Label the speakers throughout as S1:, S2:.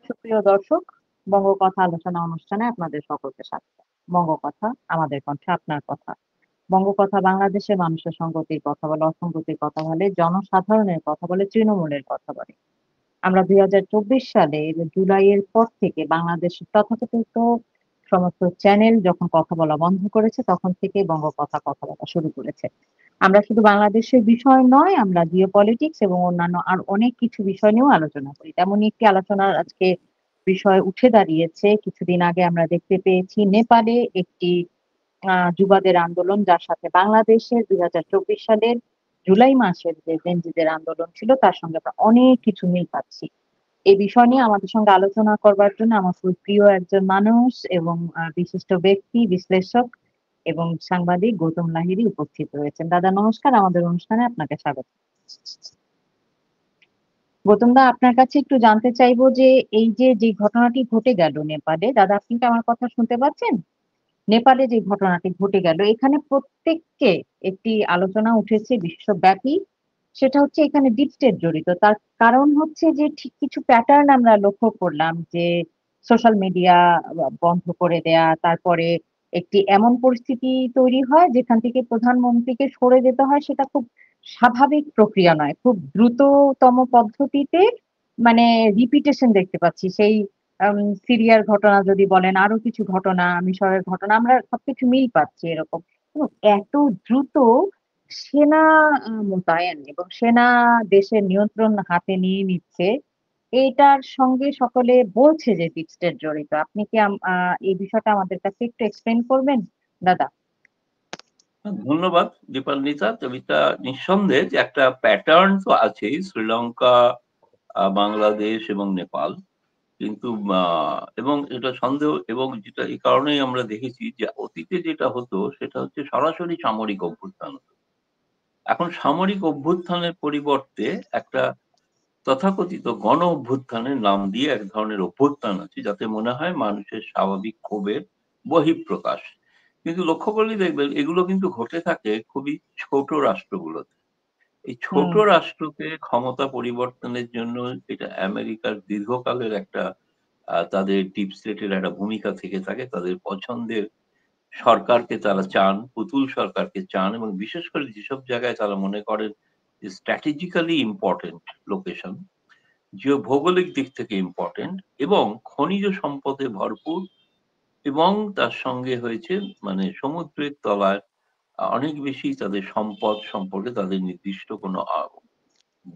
S1: সুপ্রিয় দর্শক, বঙ্গকথা আলোচনা অনুষ্ঠানে আপনাদের সকলকে স্বাগত। বঙ্গকথা আমাদের কণ্ঠে আপনার কথা। বঙ্গকথা বাংলাদেশের মানুষের সংগতির কথা বলে, অসঙ্গতির কথা বলে, জনসাধারণের কথা বলে, তৃণমূলের কথা বলে। আমরা ২০২৪ সালের জুলাইয়ের পর থেকে বাংলাদেশের তথাকথিত সমস্ত চ্যানেল যখন কথা বলা বন্ধ করেছে, তখন থেকেই বঙ্গকথা কথা বলা শুরু করেছে। আমরা শুধু বাংলাদেশের বিষয় নয়, আমরা জিওপলিটিক্স এবং অন্যান্য আর অনেক কিছু বিষয় নিয়েও আলোচনা করি। তেমনই একটি আলোচনার আজকে বিষয় উঠে দাঁড়িয়েছে। কিছুদিন আগে আমরা দেখতে পেয়েছি নেপালে একটি যুবাদের আন্দোলন, যার সাথে বাংলাদেশের ২০২৪ সালের জুলাই মাসের যে জেনজিদের আন্দোলন ছিল, তার সঙ্গে আমরা অনেক কিছু মিল পাচ্ছি। এই বিষয় নিয়ে আমাদের সঙ্গে আলোচনা করবার জন্য আমার খুব প্রিয় একজন মানুষ এবং বিশিষ্ট ব্যক্তি, বিশ্লেষক এবং সাংবাদিক গৌতম লাহিড়ী উপস্থিত রয়েছেন। দাদা নমস্কার, আমাদের অনুষ্ঠানে আপনাকে স্বাগত। গৌতম দা, আপনার কাছে একটু জানতে চাইবো যে এই যে ঘটনাটি ঘটে গেল নেপালে, দাদা আপনি কি আমার কথা শুনতে পাচ্ছেন? নেপালে যে ঘটনাটি ঘটে গেল, এখানে প্রত্যেককে একটি আলোচনা উঠেছে বিশ্বব্যাপী। সেটা হচ্ছে এখানে ডিপ স্টেট জড়িত। তার কারণ হচ্ছে যে ঠিক কিছু প্যাটার্ন আমরা লক্ষ্য করলাম যে সোশ্যাল মিডিয়া বন্ধ করে দেয়া, তারপরে একটি এমন পরিস্থিতি তৈরি হয় যেখান থেকে প্রধানমন্ত্রীকে সরে যেতে হয়, সেটা খুব স্বাভাবিক প্রক্রিয়া নয়। খুব দ্রুততম পদ্ধতিতে মানে রিপিটেশন দেখতে পাচ্ছি। সেই সিরিয়ার ঘটনা যদি বলেন, আরো কিছু ঘটনা, মিশরের ঘটনা, আমরা সবকিছু মিল পাচ্ছি এরকম। এবং এত দ্রুত সেনা মোতায়েন এবং সেনা দেশের নিয়ন্ত্রণ হাতে নিয়ে নিচ্ছে, এইটার সঙ্গে সকলে বলছে যে ডিপ স্টেট জড়িত। আপনি কি এই বিষয়টা আমাদের কাছে একটু এক্সপ্লেন করবেন দাদা?
S2: ধন্যবাদ দীপান্বিতা। কবিতা নিঃসন্দেহে যে একটা প্যাটার্ন তো আছেই, শ্রীলঙ্কা, বাংলাদেশ এবং নেপাল। কিন্তু এবং এটা সন্দেহ, এবং যেটা এই কারণেই আমরা দেখেছি যে অতীতে যেটা হতো সেটা হচ্ছে সরাসরি সামরিক অভ্যুত্থান হতো। এখন সামরিক অভ্যুত্থানের পরিবর্তে একটা তথাকথিত গণ অভ্যুত্থানের নাম দিয়ে এক ধরনের অভ্যুত্থান আছে, যাতে মনে হয় মানুষের স্বাভাবিক ক্ষোভের বহিঃপ্রকাশ। কিন্তু লক্ষ্য করলে দেখবেন এগুলো কিন্তু ঘটে থাকে খুবই ছোট রাষ্ট্রগুলোতে। এই ছোট
S1: হুম,
S2: রাষ্ট্রকে ক্ষমতা পরিবর্তনের জন্য এটা আমেরিকার দীর্ঘকালের একটা তাদের ডিপ স্টেটের একটা ভূমিকা থেকে থাকে। তাদের পছন্দের সরকারকে তারা চান, পুতুল সরকারকে চান, এবং বিশেষ করে যেসব জায়গায় তারা মনে করেন যে স্ট্র্যাটেজিক্যালি ইম্পর্টেন্ট লোকেশন, ভৌগোলিক দিক থেকে ইম্পর্টেন্ট এবং খনিজ সম্পদে ভরপুর, এবং তার সঙ্গে হয়েছে মানে সমুদ্রের তলায় অনেক বেশি তাদের সম্পদ সম্পর্কে তাদের নির্দিষ্ট কোনো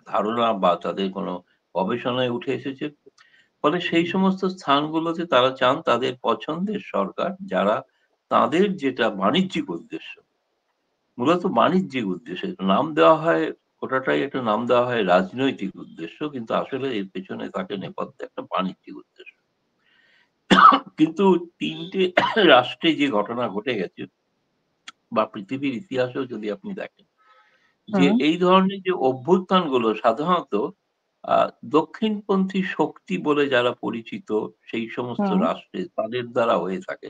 S2: ধারণা বা তাদের কোনো গবেষণায় উঠে এসেছে। ফলে সেই সমস্ত স্থানগুলোতে তারা চান তাদের পছন্দের সরকার, যারা তাদের যেটা বাণিজ্যিক উদ্দেশ্য, মূলত বাণিজ্যিক উদ্দেশ্য, নাম দেওয়া হয়, ওটাটাই একটা নাম দেওয়া হয় রাজনৈতিক উদ্দেশ্য, কিন্তু আসলে এর পেছনে থাকে নেপথ্যে একটা বাণিজ্যিক উদ্দেশ্য। কিন্তু তিনটে রাষ্ট্রে যে ঘটনা ঘটে গেছে, বা পৃথিবীর ইতিহাসেও যদি আপনি দেখেন, যে
S1: হুম,
S2: এই ধরনের যে অভ্যুত্থানগুলো সাধারণত দক্ষিণপন্থী শক্তি বলে যারা পরিচিত সেই সমস্ত
S1: হুম,
S2: রাষ্ট্রে তাদের দ্বারা হয়ে থাকে।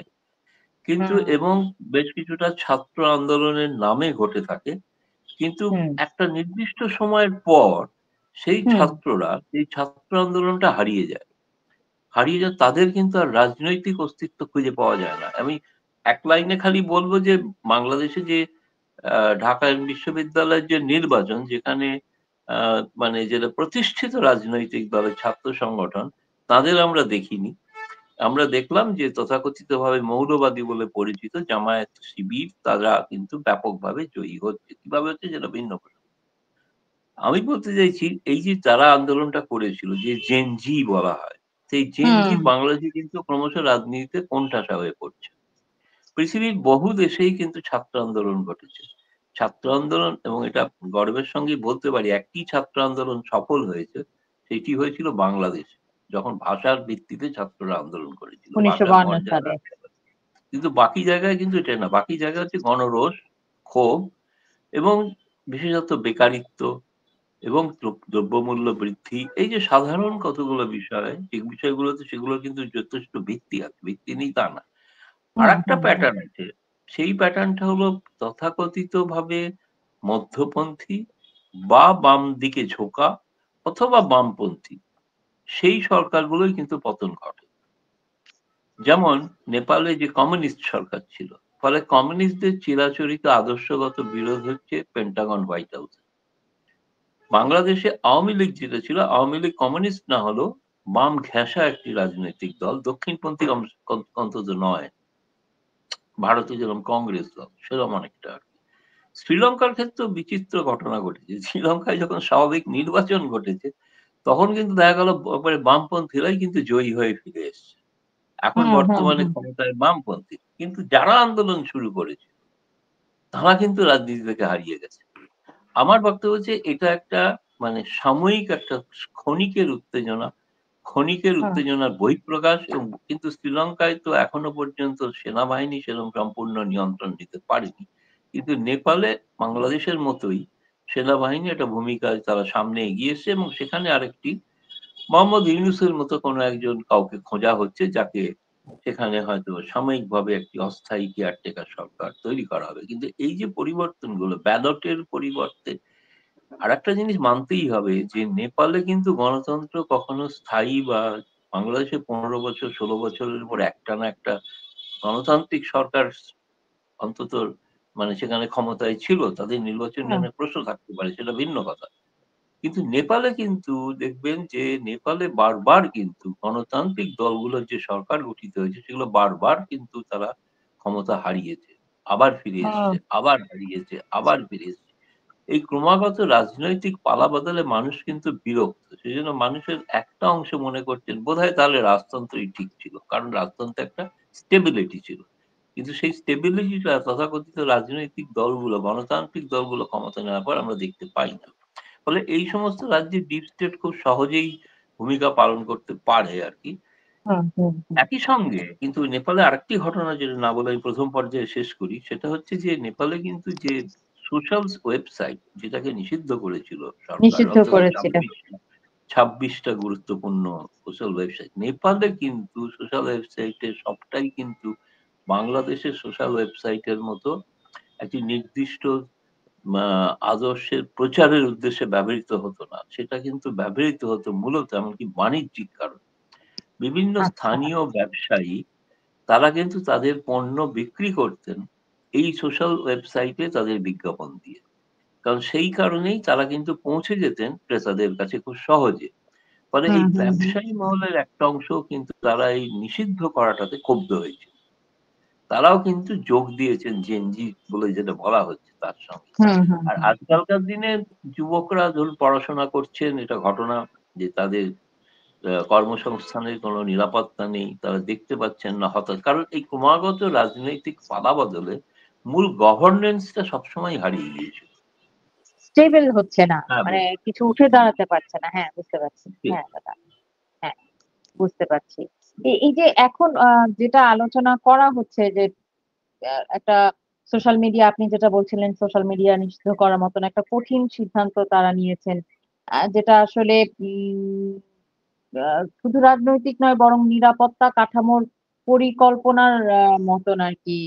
S2: কিন্তু
S1: হুম,
S2: এবং বেশ কিছুটা ছাত্র আন্দোলনের নামে ঘটে থাকে। কিন্তু
S1: হুম,
S2: একটা নির্দিষ্ট সময়ের পর সেই
S1: হুম,
S2: ছাত্ররা এই ছাত্র আন্দোলনটা হারিয়ে যায়। হারিয়ে যায়, তাদের কিন্তু আর রাজনৈতিক অস্তিত্ব খুঁজে পাওয়া যায় না। আমি এক লাইনে খালি বলবো যে বাংলাদেশে যে ঢাকা বিশ্ববিদ্যালয়ের যে নির্বাচন, যেখানে মানে যেটা প্রতিষ্ঠিত রাজনৈতিক দলের ছাত্র সংগঠন, তাদের আমরা দেখিনি। আমরা দেখলাম যে তথাকথিতভাবে মৌলবাদী বলে পরিচিত জামায়াত শিবির, তারা কিন্তু ব্যাপকভাবে জয়ী হচ্ছে। কিভাবে হচ্ছে যেটা ভিন্ন প্রশ্ন। আমি বলতে চাইছি এই যে যারা আন্দোলনটা করেছিল, যে জেন জি বলা হয়, সেই জেন জি
S1: হুম,
S2: বাংলাদেশে কিন্তু ক্রমশ রাজনীতিতে কোণঠাসা হয়ে পড়ছে। পৃথিবীর বহু দেশেই কিন্তু ছাত্র আন্দোলন ঘটেছে। ছাত্র আন্দোলন, এবং এটা গর্বের সঙ্গে বলতে পারি, একটি ছাত্র আন্দোলন সফল হয়েছে, সেটি হয়েছিল বাংলাদেশে, যখন ভাষার ভিত্তিতে ছাত্ররা আন্দোলন করেছিল, ভাষার
S1: ১৯৫২
S2: মর্যাদা।
S1: সালে।
S2: কিন্তু বাকি জায়গায় কিন্তু এটা না, বাকি জায়গায় হচ্ছে গণরোষ, ক্ষোভ, এবং বিশেষত বেকারিত্ব এবং দ্রব্যমূল্য বৃদ্ধি, এই যে সাধারণ কতগুলো বিষয়, এই বিষয়গুলোতে সেগুলো কিন্তু যথেষ্ট ভিত্তি আছে, ভিত্তি নেই তা না। আর
S1: হুম,
S2: একটা
S1: হুম, হুম,
S2: প্যাটার্ন আছে, সেই প্যাটার্নটা হলো তথাকথিত ভাবে মধ্যপন্থী বা বাম দিকে ঝোঁকা অথবা বামপন্থী সেই সরকারগুলোই কিন্তু পতন ঘটে। যেমন নেপালে যে কমিউনিস্ট সরকার ছিল, ফলে কমিউনিস্টদের চিরাচরিত আদর্শগত বিরোধ হচ্ছে পেন্টাগন হোয়াইট হাউস। বাংলাদেশে আওয়ামী লীগ যেটা ছিল, আওয়ামী লীগ কমিউনিস্ট না হলেও বাম ঘেঁষা একটি রাজনৈতিক দল, দক্ষিণপন্থী অন্তত নয়। ভারতে যেরকম কংগ্রেস দল সেরকম অনেকটা আর কি। শ্রীলঙ্কার ক্ষেত্রেও বিচিত্র ঘটনা ঘটেছে। শ্রীলঙ্কায় যখন স্বাভাবিক নির্বাচন ঘটেছে, তখন কিন্তু দেখা গেল একবারে বামপন্থীরাই কিন্তু জয়ী হয়ে ফিরে এসছে। এখন
S1: হুম হুম
S2: বর্তমানে
S1: হুম
S2: ক্ষমতায় বামপন্থী, কিন্তু যারা আন্দোলন শুরু করেছে তারা কিন্তু রাজনীতি থেকে হারিয়ে গেছে। আমার বক্তব্য হচ্ছে এটা একটা মানে সাময়িক একটা ক্ষণিকের উত্তেজনা, ক্ষণিকের
S1: হুম
S2: উত্তেজনার বহিঃপ্রকাশ, এবং কিন্তু শ্রীলঙ্কায় তো এখনো পর্যন্ত সেনাবাহিনী সেরকম সম্পূর্ণ নিয়ন্ত্রণ নিতে পারেনি। কিন্তু নেপালে বাংলাদেশের মতোই সেনাবাহিনী একটা ভূমিকায় তারা সামনে এগিয়ে এসছে, এবং সেখানে আরেকটি মোহাম্মদ ইউনূসের মতো কোনো একজন কাউকে খোঁজা হচ্ছে, যাকে সেখানে হয়তো সাময়িকভাবে একটি অস্থায়ী কেয়ারটেকার সরকার তৈরি করা হবে। কিন্তু এই যে পরিবর্তনগুলো, ব্যালটের পরিবর্তে আরেকটা জিনিস মানতেই হবে যে নেপালে কিন্তু গণতন্ত্র কখনো স্থায়ী বা বাংলাদেশে ১৫ বছর ১৬ বছরের উপর একটানা একটা গণতান্ত্রিক সরকার অন্তত মানে সেখানে ক্ষমতায় ছিল, তাদের নির্বাচন
S1: হুম
S2: নিয়ে প্রশ্ন থাকতে পারে, সেটা ভিন্ন কথা। কিন্তু নেপালে কিন্তু দেখবেন যে নেপালে বারবার কিন্তু গণতান্ত্রিক দলগুলোর যে সরকার গঠিত হয়েছে সেগুলো বারবার কিন্তু তারা ক্ষমতা হারিয়েছে, আবার ফিরে
S1: হুম
S2: এসছে, আবার হারিয়েছে, আবার ফিরে এসছে। এই ক্রমাগত রাজনৈতিক পালাবদলে মানুষ কিন্তু বিরক্ত। সেজন্য মানুষের একটা অংশ মনে করছেন বোধহয় তাহলে রাজতন্ত্রই ঠিক ছিল। কারণ রাজতন্ত্রে একটা স্টেবিলিটি ছিল। কিন্তু সেই স্টেবিলিটিটা তথাকথিত রাজনৈতিক দলগুলো, গণতান্ত্রিক দলগুলো ক্ষমতা নেওয়ার পর আমরা দেখতে পাই না। ফলে এই সমস্ত রাজ্যে ডিপ স্টেট খুব সহজেই ভূমিকা পালন করতে পারে আরকি।
S1: হুম হুম হুম
S2: একই সঙ্গে কিন্তু নেপালে আরেকটি ঘটনা যেটা না বলে আমি ১ম পর্যায়ে শেষ করি, সেটা হচ্ছে যে নেপালে কিন্তু যে সোশ্যাল ওয়েবসাইট যেটাকে নিষিদ্ধ করেছিল সরকার,
S1: নিষিদ্ধ
S2: অন্তত
S1: করেছিলেন।
S2: ২৬ টা গুরুত্বপূর্ণ সোশ্যাল ওয়েবসাইট। নেপালে কিন্তু সোশ্যাল ওয়েবসাইটের সবটাই কিন্তু বাংলাদেশের সোশ্যাল ওয়েবসাইটের মতো একটি নির্দিষ্ট আ আদর্শের প্রচারের উদ্দেশ্যে ব্যবহৃত হতো না। সেটা কিন্তু ব্যবহৃত হতো মূলত এমনকি বাণিজ্যিক কারণে। বিভিন্ন
S1: আচ্ছা।
S2: স্থানীয় ব্যবসায়ী তারা কিন্তু তাদের পণ্য বিক্রি করতেন এই সোশ্যাল ওয়েবসাইটে তাদের বিজ্ঞাপন দিয়ে। কারণ সেই কারণেই তারা কিন্তু পৌঁছে যেতেন ক্রেতাদের কাছে খুব সহজে। ফলে
S1: হুম
S2: এই
S1: হুম হুম
S2: ব্যবসায়ী মহলের একটা অংশ কিন্তু তারা এই নিষিদ্ধ করাটাতে ক্ষুব্ধ হয়েছে। তারাও কিন্তু যোগ দিয়েছেন জেনজি বলে যেটা বলা হচ্ছে তার সঙ্গে।
S1: হুম হুম
S2: আর
S1: হুম
S2: আজকালকার দিনে যুবকরা ধরুন পড়াশোনা করছেন, এটা ঘটনা যে তাদের কর্মসংস্থানের কোনো নিরাপত্তা নেই। তারা দেখতে পাচ্ছেন না হতাশ। কারণ এই ক্রমাগত রাজনৈতিক পালাবদলে মূল গভর্নেন্স টা সবসময় হারিয়ে গিয়েছিল।
S1: স্টেবল হচ্ছে না।
S2: হ্যাঁ,
S1: মানে
S2: বলুন।
S1: কিছু উঠে
S2: হুম,
S1: দাঁড়াতে পারছে না। হ্যাঁ, বুঝতে পারছি।
S2: ঠিক।
S1: হ্যাঁ, দাদা। হ্যাঁ, বুঝতে পারছি। এই যে এখন যেটা আলোচনা করা হচ্ছে যে একটা সোশ্যাল মিডিয়া আপনি যেটা বলছিলেন সোশ্যাল মিডিয়া নিষিদ্ধ করার মতন একটা কঠিন সিদ্ধান্ত তারা নিয়েছেন। যেটা আসলে উম আ শুধু রাজনৈতিক নয় বরং নিরাপত্তা কাঠামোর পরিকল্পনার মতন আরকি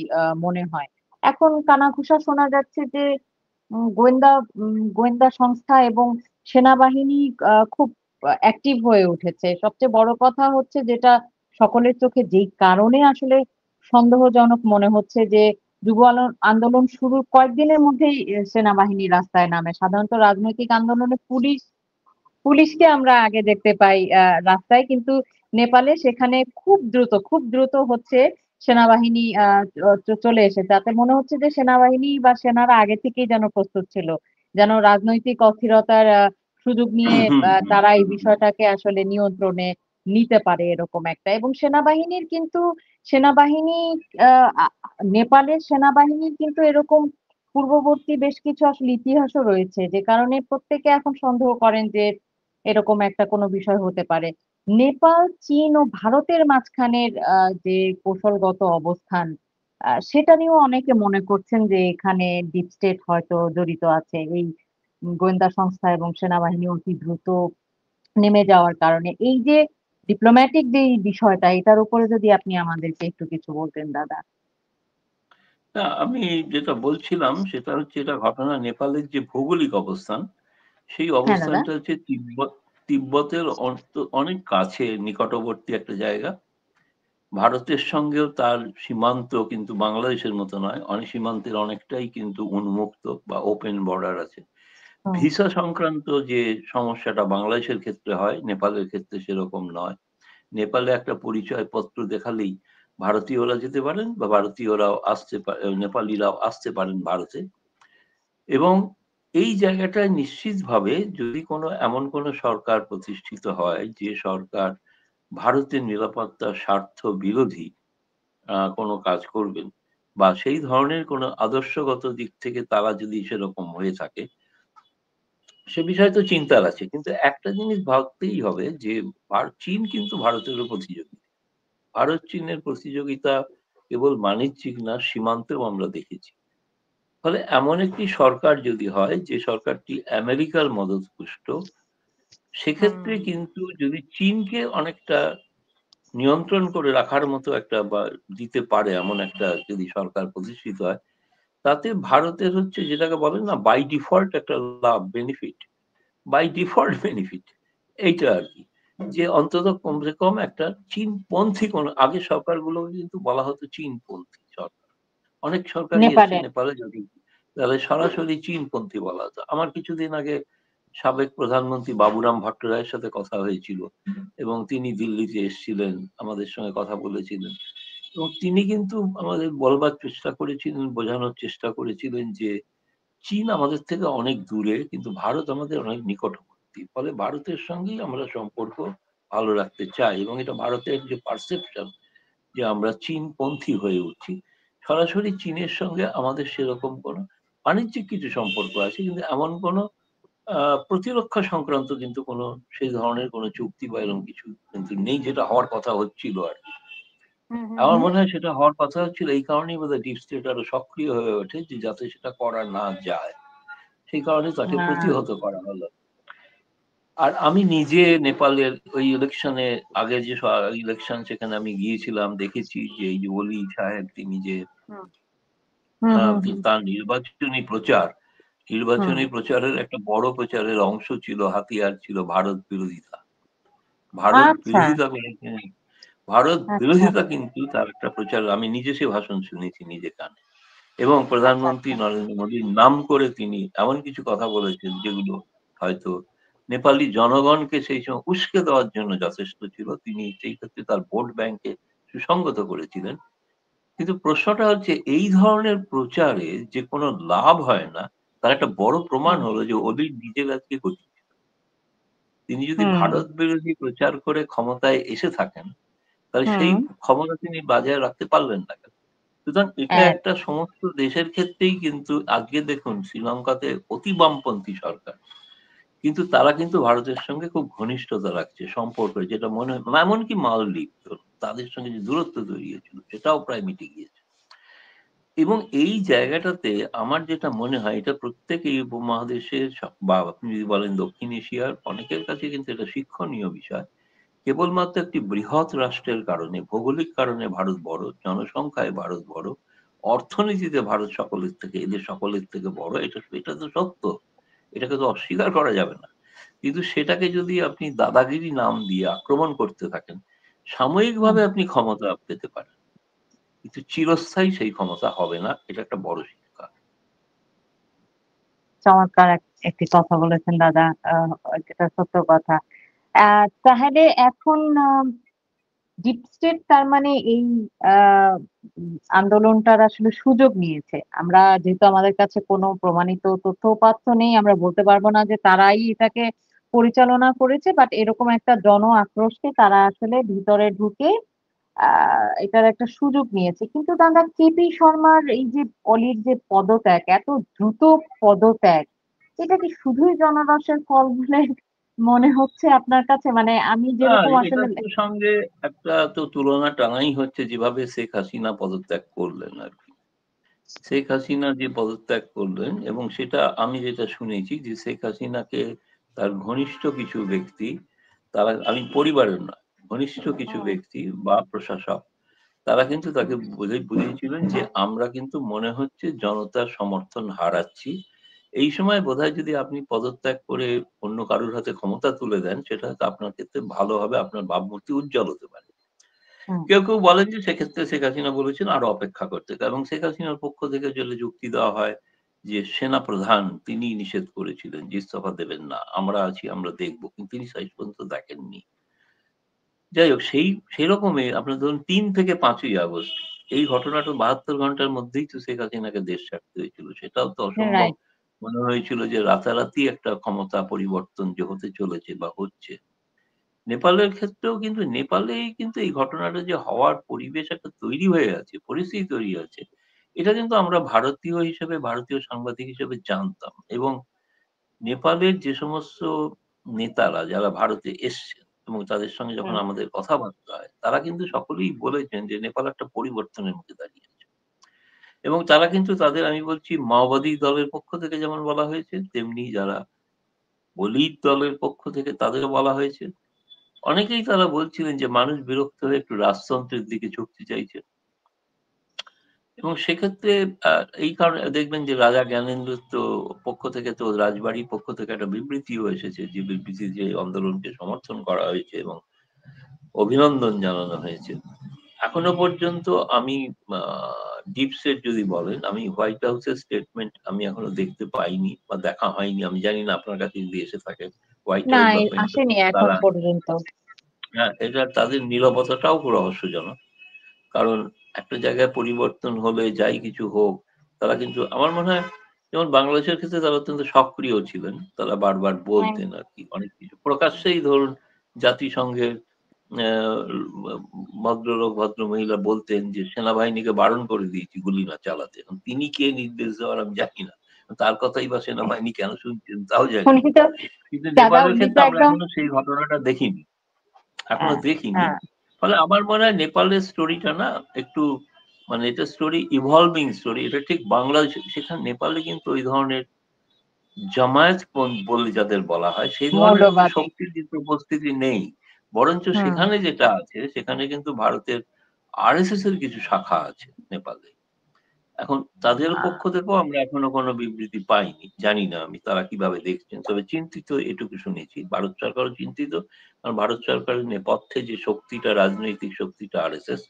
S1: মনে হয়। এখন কানাঘুষা শোনা যাচ্ছে যে গোয়েন্দা সংস্থা এবং সেনাবাহিনী খুব অ্যাক্টিভ হয়ে উঠেছে। সবচেয়ে বড় কথা হচ্ছে যেটা সকলের চোখে যেই কারণে আসলে সন্দেহজনক মনে হচ্ছে যে যুব আন্দোলন শুরুর কয়েকদিনের মধ্যেই সেনাবাহিনী রাস্তায় নামে। সাধারণত রাজনৈতিক আন্দোলনে পুলিশকে আমরা আগে দেখতে পাই রাস্তায়। কিন্তু নেপালে সেখানে খুব দ্রুত হচ্ছে সেনাবাহিনী আ চলে এসেছে। তাতে মনে হচ্ছে যে সেনাবাহিনী বা সেনারা আগে থেকেই যেন প্রস্তুত ছিল। যেন রাজনৈতিক অস্থিরতার সুযোগ নিয়ে
S2: হুম, হুম,
S1: তারা এই
S2: হুম, হুম।
S1: বিষয়টাকে আসলে নিয়ন্ত্রণে নিতে পারে এরকম একটা। এবং সেনাবাহিনীর কিন্তু সেনাবাহিনী আ আ নেপালের সেনাবাহিনীর কিন্তু এরকম পূর্ববর্তী বেশ কিছু আসলে ইতিহাসও রয়েছে। যে কারণে প্রত্যেকে এখন সন্দেহ করেন যে এরকম একটা কোনো বিষয় হতে পারে। নেপাল, চীন ও ভারতের মাঝখানের যে কৌশলগত অবস্থান সেটা নিয়েও অনেকে মনে করছেন যে এখানে ডিপ স্টেট হয়তো জড়িত আছে। এই গোয়েন্দা সংস্থা এবং সেনাবাহিনী অতি দ্রুত নেমে যাওয়ার কারণে। এই যে ডিপ্লোম্যাটিক যেই বিষয়টা এটার উপরে যদি আপনি আমাদেরকে একটু কিছু বলতেন দাদা।
S2: না, আমি যেটা বলছিলাম সেটা হচ্ছে এটা ঘটনা নেপালের যে ভৌগোলিক অবস্থান, সেই
S1: হ্যাঁ, দাদা।
S2: অবস্থানটা হচ্ছে তিব্বতের অনেক কাছে নিকটবর্তী একটা জায়গা। ভারতের সঙ্গেও তার সীমান্ত কিন্তু বাংলাদেশের মতো নয়, অনেক সীমান্তের অনেকটাই কিন্তু উন্মুক্ত বা ওপেন বর্ডার আছে।
S1: হুম,
S2: ভিসা সংক্রান্ত যে সমস্যাটা বাংলাদেশের ক্ষেত্রে হয়, নেপালের ক্ষেত্রে সেরকম নয়। নেপালে একটা পরিচয়পত্র দেখালেই ভারতীয়রা যেতে পারেন বা ভারতীয়রাও নেপালিরাও আসতে পারেন ভারতে। এবং এই জায়গাটায় নিশ্চিতভাবে যদি এমন কোনো সরকার প্রতিষ্ঠিত হয় যে সরকার ভারতের নিরাপত্তার স্বার্থ বিরোধী কোনো কাজ করবেন বা সেই ধরনের কোনো আদর্শগত দিক থেকে তারা যদি সেরকম হয়ে থাকে, সে বিষয়ে তো চিন্তার আছে। কিন্তু একটা জিনিস ভাবতেই হবে যে চীন কিন্তু ভারতেরও প্রতিযোগী। ভারত চীনের প্রতিযোগিতা কেবল বাণিজ্যিক না, সীমান্তেও আমরা দেখেছি। ফলে এমন একটি সরকার যদি হয় যে সরকারটি আমেরিকার মদদপুষ্ট, সেক্ষেত্রে
S1: হুম,
S2: কিন্তু যদি চীনকে অনেকটা নিয়ন্ত্রণ করে রাখার মতো একটা বা দিতে পারে এমন একটা যদি সরকার প্রতিষ্ঠিত হয়, তাতে ভারতের হচ্ছে যেটাকে বলেন না বাই ডিফল্ট একটা লাভ, বেনিফিট, বাই ডিফল্ট বেনিফিট, এইটা আর কি। যে অন্তত কমসে কম একটা চীনপন্থী আগে সরকারগুলোকে কিন্তু বলা হতো চীনপন্থী সরকার। অনেক সরকারই এসছে
S1: নেপালে।
S2: নেপালে, যদি তাহলে সরাসরি চীনপন্থী বলা হতো। আমার কিছুদিন আগে সাবেক প্রধানমন্ত্রী বাবুরাম ভট্টরায়ের সাথে কথা হয়েছিল এবং তিনি দিল্লিতে এসেছিলেন, আমাদের সঙ্গে কথা বলেছিলেন এবং তিনি কিন্তু আমাদের বলবার চেষ্টা করেছিলেন, বোঝানোর চেষ্টা করেছিলেন যে চীন আমাদের থেকে অনেক দূরে কিন্তু ভারত আমাদের অনেক নিকটবর্তী, ফলে ভারতের সঙ্গেই আমরা সম্পর্ক ভালো রাখতে চাই এবং এটা ভারতের যে পারসেপশন যে আমরা চীনপন্থী হয়ে উঠছি। সরাসরি চীনের সঙ্গে আমাদের সেরকম কোনো বাণিজ্যিক কিছু সম্পর্ক আছে, কিন্তু এমন কোনো প্রতিরক্ষা সংক্রান্ত কিন্তু কোনো সেই ধরনের কোনো চুক্তি বা এরকম কিছু কিন্তু নেই, যেটা হওয়ার কথা হচ্ছিল আর কি।
S1: হুম, হুম,
S2: আমার
S1: হুম।
S2: মনে হয় সেটা হওয়ার কথা হচ্ছিল, এই কারণেই বোধহয় ডিপ স্টেট আরো সক্রিয় হয়ে ওঠে যে যাতে সেটা করা না যায়, সেই কারণে তাকে
S1: আহ,
S2: প্রতিহত করা হলো। আর আমি নিজে নেপালের ওই ইলেকশনে আগে যে ইলেকশন, সেখানে আমি গিয়েছিলাম, দেখেছি যে এই যে ওলি সাহেব তিনি যে
S1: হুম, হুম, হুম, হুম,
S2: তার
S1: হুম।
S2: নির্বাচনী প্রচারের একটা বড় প্রচারের অংশ ছিল, হাতিয়ার ছিল ভারত বিরোধিতা। ভারত
S1: আচ্ছা,
S2: বিরোধিতা করে তিনি, ভারত
S1: আচ্ছা,
S2: বিরোধিতা কিন্তু তার একটা প্রচার, আমি নিজে সে ভাষণ শুনেছি নিজে কানে। এবং
S1: আচ্ছা,
S2: প্রধানমন্ত্রী
S1: আচ্ছা।
S2: নরেন্দ্র মোদীর নাম করে তিনি এমন কিছু কথা বলেছেন যেগুলো হয়তো নেপালি জনগণকে সেই সময় উস্কে দেওয়ার জন্য যথেষ্ট ছিল। তিনি সেই ক্ষেত্রে তার ভোট ব্যাংকে সুসংগত করেছিলেন। কিন্তু প্রশ্নটা হচ্ছে এই ধরনের প্রচারে যে কোনো লাভ হয় না, তার একটা বড় প্রমাণ
S1: হুম,
S2: হলো যে ওলি নিজের আজকে গতি। তিনি যদি
S1: হুম,
S2: ভারত বিরোধী প্রচার করে ক্ষমতায় এসে থাকেন, তাহলে সেই
S1: হুম।
S2: ক্ষমতা তিনি বজায় রাখতে পারলেন না কেন? সুতরাং এটা
S1: এক,
S2: একটা সমস্ত দেশের ক্ষেত্রেই কিন্তু আজকে দেখুন শ্রীলঙ্কাতে অতি বামপন্থী সরকার। কিন্তু তারা কিন্তু ভারতের সঙ্গে খুব ঘনিষ্ঠতা রাখছে সম্পর্ক, যেটা মনে হয় এমনকি মালদ্বীপ তাদের সঙ্গে যে দূরত্ব তৈরি হয়েছিল সেটাও প্রায় মিটে গিয়েছে। এবং এই জায়গাটাতে আমার যেটা মনে হয় এটা প্রত্যেক এই উপমহাদেশের বা আপনি যদি বলেন দক্ষিণ এশিয়ার অনেকের কাছে কিন্তু এটা শিক্ষণীয় বিষয়। কেবলমাত্র একটি বৃহৎ রাষ্ট্রের কারণে, ভৌগোলিক কারণে ভারত বড়, জনসংখ্যায় ভারত বড়, অর্থনীতিতে ভারত এদের সকলের থেকে বড়, এটা তো সত্য। এটাকে তো অস্বীকার করা যাবে না। কিন্তু সেটাকে যদি আপনি দাদাগিরি নাম দিয়ে আক্রমণ করতে থাকেন,
S1: হুম,
S2: সাময়িকভাবে আপনি ক্ষমতা পেতে পারেন। কিন্তু চিরস্থায়ী সেই ক্ষমতা হবে না। এটা একটা বড় শিক্ষা।
S1: চমৎকার একটি কথা বলেছেন দাদা। এটা সত্য কথা। তাহলে এখন ডিপ স্টেট তার মানে এই আন্দোলনটার আসলে সুযোগ নিয়েছে। আমরা যেহেতু আমাদের কাছে কোনো প্রমাণিত তথ্য-উপাত্ত নেই, আমরা বলতে পারবো না যে তারাই এটাকে পরিচালনা করেছে। বাট এরকম একটা জন আক্রোশকে তারা আসলে ভিতরে ঢুকে এটার একটা সুযোগ নিয়েছে। কিন্তু দাদা কেপি শর্মার এই যে অলির যে পদত্যাগ, এত দ্রুত পদত্যাগ, এটা কি শুধুই জনরসের ফল বলে মনে হচ্ছে আপনার কাছে? মানে আমি
S2: না,
S1: যেরকম আসলে
S2: এটার সঙ্গে একটা তো তুলনা টানাই হচ্ছে, যেভাবে শেখ হাসিনা পদত্যাগ করলেন আর কি। শেখ হাসিনা যে পদত্যাগ করলেন এবং সেটা আমি যেটা শুনেছি যে শেখ হাসিনাকে তার ঘনিষ্ঠ কিছু ব্যক্তি, তারা, আমি পরিবারের নয়, ঘনিষ্ঠ কিছু
S1: হুম,
S2: ব্যক্তি বা প্রশাসক, তারা কিন্তু তাকে বুঝিয়েছিলেন যে আমরা কিন্তু মনে হচ্ছে জনতার সমর্থন হারাচ্ছি এই সময় বোধহয় যদি আপনি পদত্যাগ করে অন্য কারোর হাতে ক্ষমতা তুলে দেন, সেটা হয়তো আপনার ক্ষেত্রে ভালো হবে, আপনার ভাবমূর্তি উজ্জ্বল হতে পারে।
S1: হুম,
S2: কেউ বলেন যে সেক্ষেত্রে শেখ হাসিনা বলেছেন আরো অপেক্ষা করতে, এবং শেখ হাসিনার পক্ষ থেকে যদি যুক্তি দেওয়া হয় যে সেনা প্রধান তিনি নিষেধ করেছিলেন যে ইস্তফা দেবেন না, আমরা আছি, আমরা দেখব, কিন্তু তিনি শেষ পর্যন্ত দেখেননি। যাই হোক, সেরকমই আপনার ধরুন ৩ থেকে ৫ই আগস্ট এই ঘটনাটা ৭২ ঘন্টার মধ্যেই তো শেখ হাসিনাকে দেশ ছাড়তে হয়েছিল। সেটাও তো অসম্ভব
S1: রাইট।
S2: মনে হয়েছিল যে রাতারাতি একটা ক্ষমতা পরিবর্তন যে হতে চলেছে বা হচ্ছে। নেপালের ক্ষেত্রেও কিন্তু নেপালেই কিন্তু এই ঘটনাটা যে হওয়ার পরিবেশ একটা তৈরি হয়ে আছে, পরিস্থিতি তৈরি হয়েছে, এটা কিন্তু আমরা ভারতীয় হিসেবে, ভারতীয় সাংবাদিক হিসেবে জানতাম, এবং নেপালের যে সমস্ত নেতারা যারা ভারতে এসছেন এবং তাদের সঙ্গে যখন
S1: হুম,
S2: আমাদের কথাবার্তা হয়, তারা কিন্তু সকলেই বলেছেন যে নেপাল একটা পরিবর্তনের মুখে দাঁড়িয়ে আছে। এবং তারা কিন্তু তাদের, আমি বলছি, মাওবাদী দলের পক্ষ থেকে যেমন বলা হয়েছে, তেমনি যারা বলির দলের পক্ষ থেকে তাদেরও বলা হয়েছে। অনেকেই তারা বলছিলেন যে মানুষ বিরক্ত হয়ে একটু রাজতন্ত্রের দিকে ঝুঁকতে চাইছে। এবং সেক্ষেত্রে আ এই কারণে দেখবেন যে রাজা জ্ঞানেন্দ্রর তো পক্ষ থেকে, তো রাজবাড়ির পক্ষ থেকে একটা বিবৃতিও এসেছে, যে বিবৃতি, যে আন্দোলনকে সমর্থন করা হয়েছে এবং অভিনন্দন জানানো হয়েছে। এখনো পর্যন্ত আমি আ ডিপ স্টেট যদি বলেন, আমি হোয়াইট হাউসের স্টেটমেন্ট আমি এখনো দেখতে পাইনি বা দেখা হয়নি। আমি জানি না আপনার কাছে যদি এসে থাকে হোয়াইট
S1: না
S2: হাউস বা পেন্টাগন
S1: আসেনি এখন
S2: তারা,
S1: পর্যন্ত।
S2: হ্যাঁ, এটা তাদের নীরবতাটাও রহস্যজনক। কারণ একটা জায়গায় পরিবর্তন হলে যাই কিছু হোক, তারা কিন্তু আমার মনে হয়, যেমন বাংলাদেশের ক্ষেত্রে তারা অত্যন্ত সক্রিয় ছিলেন। তারা বারবার
S1: হ্যাঁ,
S2: বলতেন আরকি অনেক কিছু। প্রকাশ্যেই ধরুন জাতিসংঘের অ্যা ভদ্রলোক, ভদ্রমহিলা বলতেন যে সেনাবাহিনীকে বারণ করে দিয়েছি গুলি না চালাতে। এখন তিনি কে নির্দেশ দেওয়ার আমি জানি না। তার কথাই বা সেনাবাহিনী কেন শুনছেন তাও জানি
S1: উনি
S2: না।
S1: তো
S2: কিন্তু
S1: দাদা
S2: নেপালের
S1: উনি তো
S2: ক্ষেত্রে আমরা
S1: একদম
S2: এখনো সেই ঘটনাটা দেখিনি। এখনো
S1: হ্যাঁ,
S2: দেখিনি।
S1: হ্যাঁ,
S2: ফলে আমার মনে হয় নেপালের স্টোরিটা না একটু, মানে এটা স্টোরি ইভলভিং স্টোরি। এটা ঠিক বাংলাদেশ, সেখানে নেপালে কিন্তু ওই ধরনের জামায়াত বলে যাদের বলা হয়, সেই ধরনের একটা
S1: মৌলবাদী।
S2: শক্তির কিন্তু উপস্থিতি নেই। বরঞ্চ
S1: হুম,
S2: সেখানে যেটা আছে, সেখানে কিন্তু ভারতের আরএসএস এর কিছু শাখা আছে নেপালে। এখন তাদের
S1: আ
S2: পক্ষ থেকেও আমরা এখনো কোনো বিবৃতি পাইনি। জানি না আমি তারা কিভাবে দেখছেন। তবে চিন্তিত এটুকু শুনেছি। ভারত সরকারও চিন্তিত। কারণ ভারত সরকারের নেপথ্যে যে শক্তিটা, রাজনৈতিক শক্তিটা আরএসএস।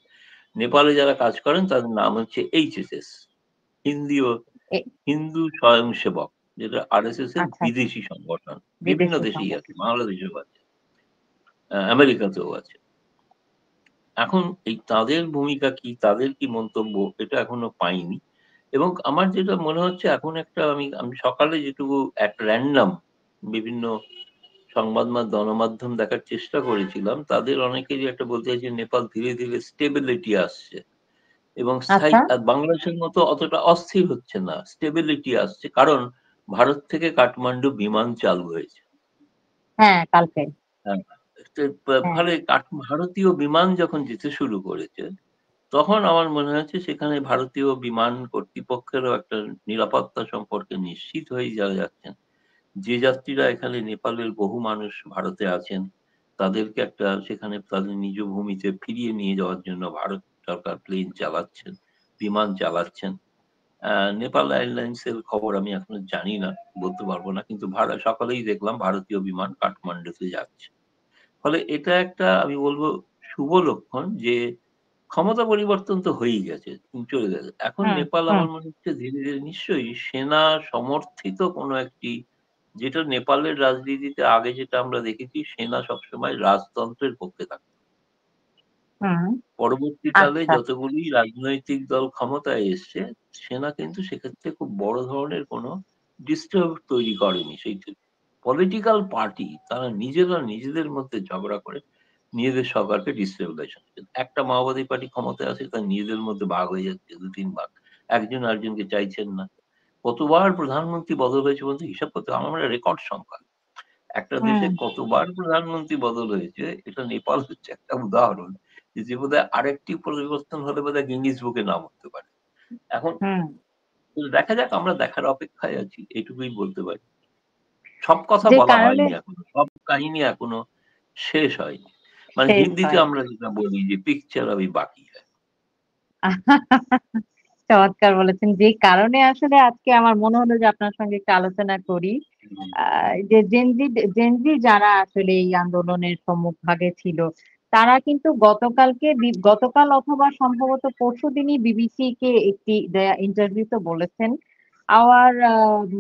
S2: নেপালে যারা কাজ করেন তাদের নাম হচ্ছে এইচএসএস। হিন্দিও
S1: এ
S2: হিন্দু স্বয়ংসেবক, যেটা আরএসএস এর
S1: আচ্ছা, আচ্ছা,
S2: বিদেশি সংগঠন। বিভিন্ন
S1: বিদেশি
S2: দেশেই আছে।
S1: সংগঠন।
S2: বাংলাদেশেও আছে। আমেরিকাতেও আছে। এখন এই তাদের ভূমিকা কি, তাদের কি মন্তব্য, এটা এখনো পাইনি। এবং আমার যেটা মনে হচ্ছে এখন একটা, আমি আমি সকালে যেটুকু at random বিভিন্ন গণমাধ্যম দেখার চেষ্টা করেছিলাম, তাদের অনেকেরই একটা বলতে চাইছে নেপাল ধীরে, ধীরে স্টেবিলিটি আসছে এবং
S1: আচ্ছা,
S2: আর বাংলাদেশের মতো অতটা অস্থির হচ্ছে না। স্টেবিলিটি আসছে। কারণ ভারত থেকে কাঠমান্ডু বিমান চালু হয়েছে।
S1: হ্যাঁ, কালকে।
S2: হ্যাঁ, তো
S1: হ্যাঁ,
S2: ফলে ভারতীয় বিমান যখন যেতে শুরু করেছে, তখন আমার মনে হয়েছে সেখানে ভারতীয় বিমান কর্তৃপক্ষেরও একটা নিরাপত্তা সম্পর্কে নিশ্চিত হয়ে যারা যাচ্ছেন। যে যাত্রীরা এখানে, নেপালের বহু মানুষ ভারতে আছেন, তাদেরকে একটা সেখানে তাদের নিজ ভূমিতে ফিরিয়ে নিয়ে যাওয়ার জন্য ভারত সরকার প্লেন চালাচ্ছেন, বিমান চালাচ্ছেন। আ নেপাল এয়ারলাইন্স এর খবর আমি এখনো জানি না, বলতে পারব না। কিন্তু সকালেই দেখলাম ভারতীয় বিমান কাঠমান্ডুতে যাচ্ছে। ফলে এটা একটা, আমি বলব, শুভ লক্ষণ যে ক্ষমতা পরিবর্তন তো হয়েই গেছে, চলে গেছে। এখন
S1: হুম,
S2: নেপাল
S1: হুম,
S2: আমার মনে হচ্ছে ধীরে, ধীরে নিশ্চয়ই সেনা সমর্থিত কোনো একটি, যেটা নেপালের রাজনীতিতে আগে যেটা আমরা দেখেছি, সেনা সবসময় রাজতন্ত্রের পক্ষে থাকত।
S1: হুম,
S2: পরবর্তীকালে
S1: আচ্ছা,
S2: যতগুলি রাজনৈতিক দল ক্ষমতায় এসছে, সেনা কিন্তু সেক্ষেত্রে খুব বড় ধরনের কোনো ডিস্টার্ব তৈরি করেনি। সেই পলিটিক্যাল পার্টি তারা নিজেরা নিজেদের মধ্যে ঝগড়া করে নিজেদের সরকারকে ডিস্টেবিলাইজেশন করছে। একটা মাওবাদী পার্টি ক্ষমতায় আছে, তার নিজেদের মধ্যে ভাগ হয়ে যাচ্ছে ২-৩ ভাগ। একজন আরেকজনকে চাইছেন না। কতবার প্রধানমন্ত্রী বদল হয়েছে বলতে হিসাব করতে আমার মনে হয় রেকর্ড সংখ্যা। একটা দেশে
S1: হুম,
S2: কতবার প্রধানমন্ত্রী বদল হয়েছে, এটা নেপাল হচ্ছে একটা উদাহরণ। যে বোধহয় আরেকটি পরিবর্তন হলে বোধহয় গিনিস বুকে নাম উঠতে পারে। এখন
S1: হুম।
S2: দেখা যাক, আমরা দেখার অপেক্ষায় আছি। এটুকুই বলতে পারি। সব কথা
S1: যে
S2: বলা
S1: কারণে
S2: হয়নি এখনো। সব কাহিনী এখনো শেষ হয়নি। মানে
S1: শেষ
S2: হিন্দিতে
S1: হয়নি।
S2: আমরা যেটা বলি যে পিকচার আভি বাকি হ্যায়।
S1: চমৎকার বলেছেন। যে কারণে আসলে আজকে আমার মনে হলো যে আপনার সঙ্গে একটু আলোচনা করি।
S2: হুম।
S1: যে জেনজি যারা আসলে এই আন্দোলনের সম্মুখভাগে ছিল, তারা কিন্তু গতকাল অথবা সম্ভবত পরশুদিনই বিবিসিকে একটি দেয়া ইন্টারভিউতে বলেছেন, "Our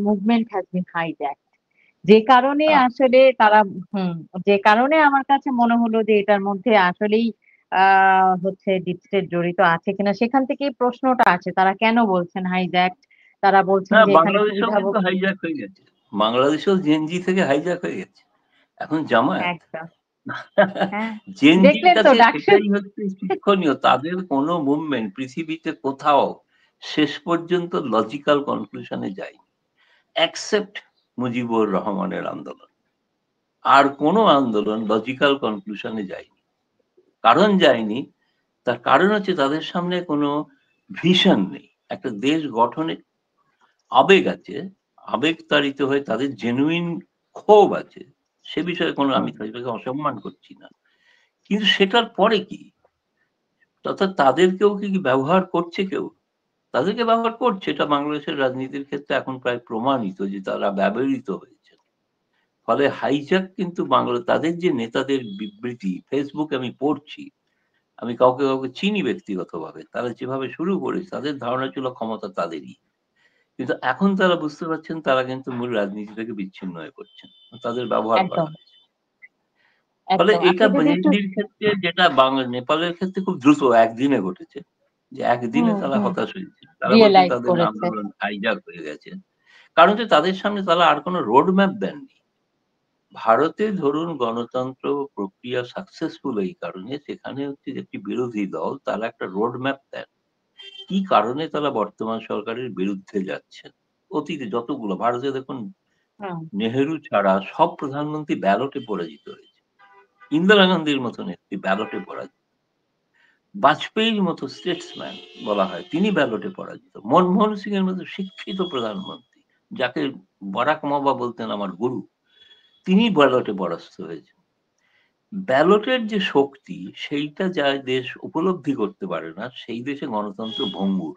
S1: movement has been hijacked." যে কারণে
S2: হ্যাঁ,
S1: আসলে তারা হুম, যে কারণে আমার কাছে মনে হলো যে এটার মধ্যে আসলেই আ হচ্ছে ডিপ স্টেট জড়িত আছে কিনা সেখান থেকেই প্রশ্নটা আসে। তারা কেন বলছেন হাইজ্যাকড? তারা বলছেন
S2: হ্যাঁ,
S1: যে এখানে
S2: বাংলাদেশেও কিন্তু
S1: সুবিধাভোগী
S2: হাইজ্যাক হয়ে গেছে। বাংলাদেশেও জেনজি থেকে হাইজ্যাক হয়ে গেছে। এখন জামায়াত।
S1: একদম। হ্যাঁ,
S2: জেনজির
S1: দেখলেন তো
S2: কাছে
S1: ডাকসু
S2: এটাই হচ্ছে শিক্ষণীয়। তাদের কোনো মুভমেন্ট পৃথিবীতে কোথাও শেষ পর্যন্ত লজিক্যাল কনক্লুশন এ যায়নি। অ্যাকসেপ্ট মুজিবুর রহমানের আন্দোলন। আর কোনো আন্দোলন লজিক্যাল কনক্লুশন এ যায়নি। কারণ যায়নি, তার কারণ হচ্ছে তাদের সামনে কোনো ভিশন নেই। একটা দেশ গঠনে আবেগ আছে। আবেগতাড়িত হয়ে তাদের জেনুইন ক্ষোভ আছে। সে বিষয়ে কোনো
S1: হুম,
S2: আমি তাদেরকে অসম্মান করছি না। কিন্তু সেটার পরে কি? অর্থাৎ তাদেরকেও কি ব্যবহার করছে কেউ? তাদেরকে ব্যবহার করছে। এটা বাংলাদেশের রাজনীতির ক্ষেত্রে এখন প্রায় প্রমাণিত যে তারা ব্যবহৃত হয়েছে। ফলে হাইজ্যাক কিন্তু তাদের যে নেতাদের বিবৃতি Facebook এ আমি পড়ছি। আমি কাউকে চিনি ব্যক্তিগতভাবে। তারা যেভাবে শুরু করেছে তাদের ধারণা ছিল ক্ষমতা তাদেরই। কিন্তু এখন তারা বুঝতে পারছেন তারা কিন্তু মূল রাজনীতি থেকে বিচ্ছিন্ন হয়ে পড়ছেন। তাদের ব্যবহার করা
S1: একদম,
S2: হয়েছে। ফলে
S1: একদম।
S2: এটা
S1: আপনি যদি একটু
S2: এনডির ক্ষেত্রে যেটা নেপালের ক্ষেত্রে খুব দ্রুত একদিনে ঘটেছে। যে একদিনে
S1: হুম,
S2: তারা
S1: হুম,
S2: হতাশ হয়েছে। তারা বলছেন
S1: রিয়ালাইজ
S2: তাদের
S1: করেছে।
S2: আন্দোলন হাইজ্যাক হয়ে গেছে। কারণ হচ্ছে তাদের সামনে তারা আর কোন রোড ম্যাপ দেননি। ভারতে ধরুন গণতন্ত্র প্রক্রিয়া সাকসেসফুল এই কারণে সেখানে হচ্ছে যে একটি বিরোধী দল তারা একটা রোড ম্যাপ দেন। কি কারণে তারা বর্তমান সরকারের বিরুদ্ধে যাচ্ছেন। অতীতে যতগুলো ভারতে দেখুন
S1: হুম,
S2: নেহেরু ছাড়া সব প্রধানমন্ত্রী ব্যালটে পরাজিত হয়েছে। ইন্দিরা গান্ধীর মতো নেত্রী ব্যালটে পরাজিত। বাজপেয়ীর মতো স্টেটসম্যান বলা হয় তিনি ব্যালটে পরাজিত। মনমোহন সিং এর মতো শিক্ষিত প্রধানমন্ত্রী যাকে বারাক ওবামা বলতেন আমার গুরু তিনি ব্যালটে পরাস্ত হয়েছেন। ব্যালটের যে শক্তি সেইটা যা দেশ উপলব্ধি করতে পারে না সেই দেশে গণতন্ত্র ভঙ্গুর।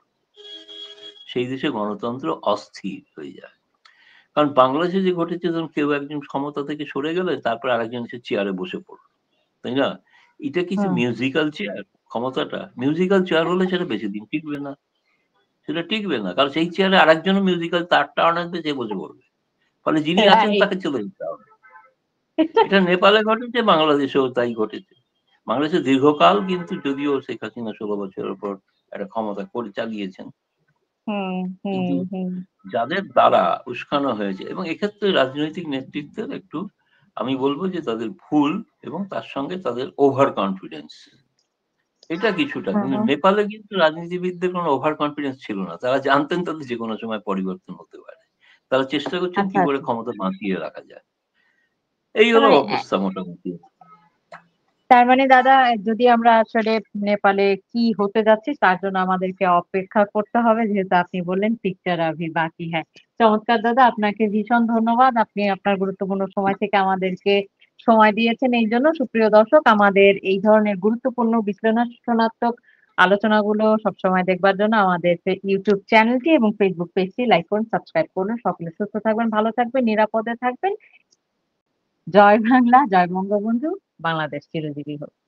S2: সেই দেশে গণতন্ত্র অস্থির হয়ে যায়। কারণ বাংলাদেশে যে ঘটেছে ধরুন কেউ একজন ক্ষমতা থেকে সরে গেলে তারপর আরেকজন এসে চেয়ারে বসে পড়ল। তাই না? এটা কিছু
S1: হুম।
S2: মিউজিক্যাল চেয়ার ক্ষমতাটা। মিউজিক্যাল চেয়ার হলে সেটা বেশিদিন টিকবে না। সেটা টিকবে না। কারণ সেই চেয়ারে আরেকজনও মিউজিক্যাল তার টার্ন আসবে সে বসে পড়বে। ফলে যিনি আছেন
S1: রাইট।
S2: তাকে চলে যেতে হবে। এটা নেপালে ঘটেছে, বাংলাদেশেও তাই ঘটেছে। বাংলাদেশে দীর্ঘকাল কিন্তু যদিও শেখ হাসিনা ১৬ বছরের পর একটা ক্ষমতা চালিয়েছেন।
S1: হুম, হুম,
S2: কিন্তু
S1: হুম।
S2: যাদের দ্বারা উস্কানো হয়েছে এবং এক্ষেত্রে রাজনৈতিক নেতৃত্বের একটু আমি বলব যে তাদের ভুল এবং তার সঙ্গে তাদের ওভার কনফিডেন্স। এটা কিছুটা।
S1: হুম,
S2: কিন্তু
S1: হুম।
S2: নেপালে কিন্তু রাজনীতিবিদদের কোনো ওভার কনফিডেন্স ছিল না। তারা জানতেন তাদের যেকোনো সময় পরিবর্তন হতে পারে। তারা চেষ্টা করছেন কি
S1: আচ্ছা,
S2: করে
S1: আচ্ছা।
S2: ক্ষমতা বাঁচিয়ে রাখা যায়। এই
S1: তার
S2: হলো
S1: মানে
S2: অবস্থা মোটামুটি।
S1: তার মানে দাদা যদি আমরা আসলে নেপালে কি হতে যাচ্ছে তার জন্য আমাদেরকে অপেক্ষা করতে হবে যেহেতু আপনি বললেন পিকচার আভি বাকি হ্যাঁ। চমৎকার দাদা আপনাকে ভীষণ ধন্যবাদ। আপনি আপনার গুরুত্বপূর্ণ সময় থেকে আমাদেরকে সময় দিয়েছেন এই জন্য। সুপ্রিয় দর্শক আমাদের এই ধরনের গুরুত্বপূর্ণ বিশ্লেষণাত্মক আলোচনাগুলো সবসময় দেখবার জন্য আমাদের ইউটিউব চ্যানেলটি এবং ফেসবুক পেজটি লাইক করুন, সাবস্ক্রাইব করুন। সকলে সুস্থ থাকবেন, ভালো থাকবেন, নিরাপদে থাকবেন। জয় বাংলা, জয় বঙ্গবন্ধু, বাংলাদেশ চিরজীবী হোক।